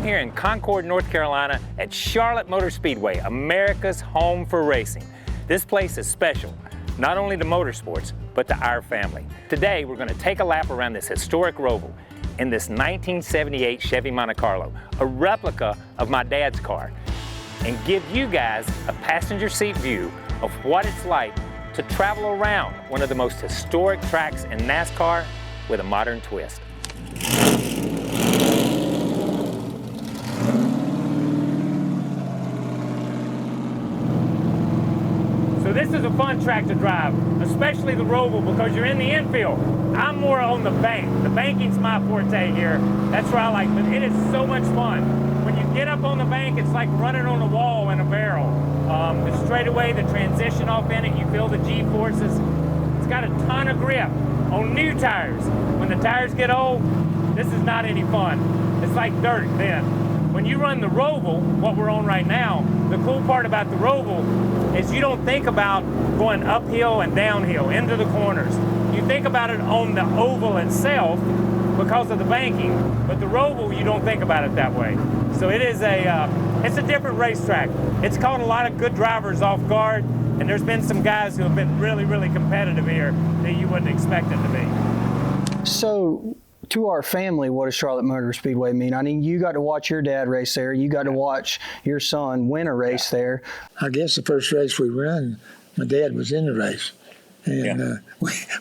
here in Concord, North Carolina at Charlotte Motor Speedway, America's home for racing. This place is special, not only to motorsports, but to our family. Today, we're going to take a lap around this historic Roval in this 1978 Chevy Monte Carlo, a replica of my dad's car, and give you guys a passenger seat view of what it's like to travel around one of the most historic tracks in NASCAR with a modern twist. So this is a fun track to drive, especially the Roval, because you're in the infield. I'm more on the bank. The banking's my forte here. That's what I like, but it is so much fun. When you get up on the bank, it's like running on a wall in a barrel. The straightaway, the transition off in it, you feel the G-forces. It's got a ton of grip on new tires. When the tires get old, this is not any fun. It's like dirt then. When you run the Roval, what we're on right now, the cool part about the Roval is you don't think about going uphill and downhill into the corners. You think about it on the oval itself because of the banking, but the Roval, you don't think about it that way. So it is it's a different racetrack. It's caught a lot of good drivers off guard, and there's been some guys who have been really, really competitive here that you wouldn't expect it to be. So, to our family, what does Charlotte Motor Speedway mean? I mean, you got to watch your dad race there. You got to watch your son win a race there. I guess the first race we ran, my dad was in the race. And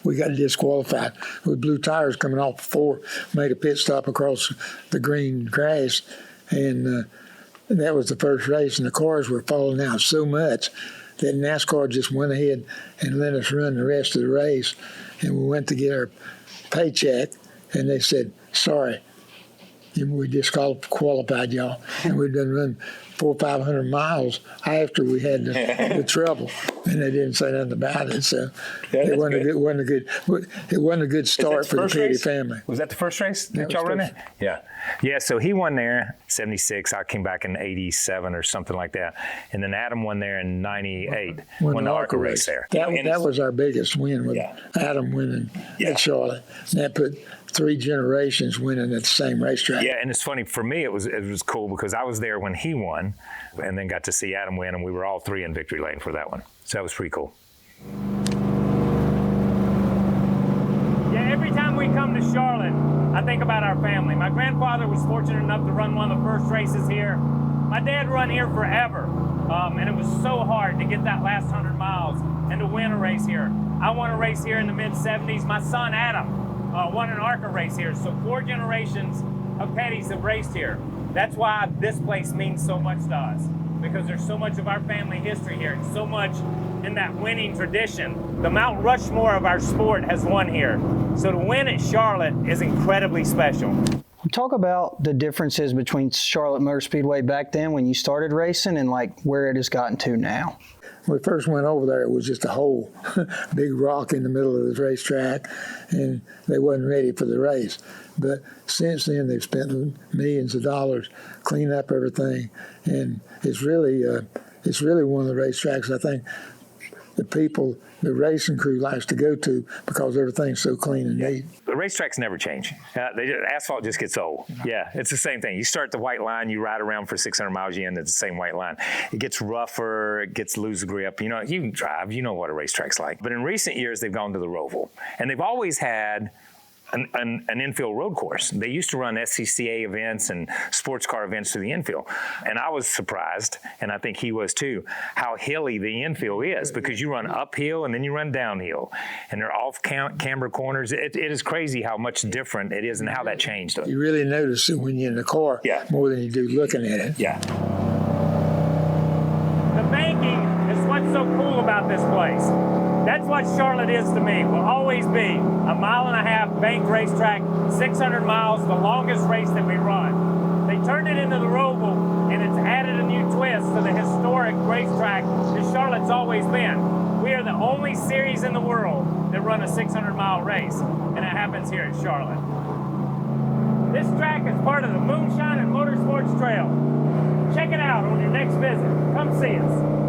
we got disqualified with blue tires coming off before, made a pit stop across the green grass. And that was the first race, and the cars were falling out so much that NASCAR just went ahead and let us run the rest of the race. And we went to get our paycheck, and they said, sorry, we disqualified y'all. And we'd done run 400 or 500 miles after we had the trouble, and they didn't say nothing about it. So it wasn't a good start for the Petty family. Was that the first race that y'all ran it? Yeah. So he won there, 76. I came back in 87 or something like that, and then Adam won there in 98. Won the ARCA race there. That was our biggest win with Adam winning at Charlotte. And that put 3 generations winning at the same racetrack. Yeah, and it's funny, for me it was cool because I was there when he won and then got to see Adam win, and we were all 3 in victory lane for that one. So that was pretty cool. Yeah, every time we come to Charlotte, I think about our family. My grandfather was fortunate enough to run one of the first races here. My dad run here forever, and it was so hard to get that last 100 miles and to win a race here. I won a race here in the mid-70s. My son Adam won an ARCA race here. So 4 generations of Pettys have raced here. That's why this place means so much to us, because there's so much of our family history here and so much in that winning tradition. The Mount Rushmore of our sport has won here. So to win at Charlotte is incredibly special. Talk about the differences between Charlotte Motor Speedway back then when you started racing and like where it has gotten to now. When we first went over there, it was just a whole big rock in the middle of the racetrack, and they wasn't ready for the race. But since then, they've spent millions of dollars cleaning up everything, and it's really one of the racetracks I think the racing crew likes to go to because everything's so clean and neat. The racetracks never change. Asphalt just gets old. Yeah, it's the same thing. You start the white line, you ride around for 600 miles, you end at the same white line. It gets rougher, it gets loose grip. You know, you can drive, you know what a racetrack's like. But in recent years, they've gone to the Roval, and they've always had an infield road course. They used to run SCCA events and sports car events to the infield. And I was surprised, and I think he was too, how hilly the infield is, because you run uphill and then you run downhill. And they're off camber corners. It is crazy how much different it is and how that changed. You really notice it when you're in the car more than you do looking at it. Yeah. The banking is what's so cool about this place. That's what Charlotte is to me, will always be. 1.5 mile banked racetrack, 600 miles, the longest race that we run. They turned it into the Roval, and it's added a new twist to the historic racetrack that Charlotte's always been. We are the only series in the world that run a 600-mile race, and it happens here at Charlotte. This track is part of the Moonshine and Motorsports Trail. Check it out on your next visit. Come see us.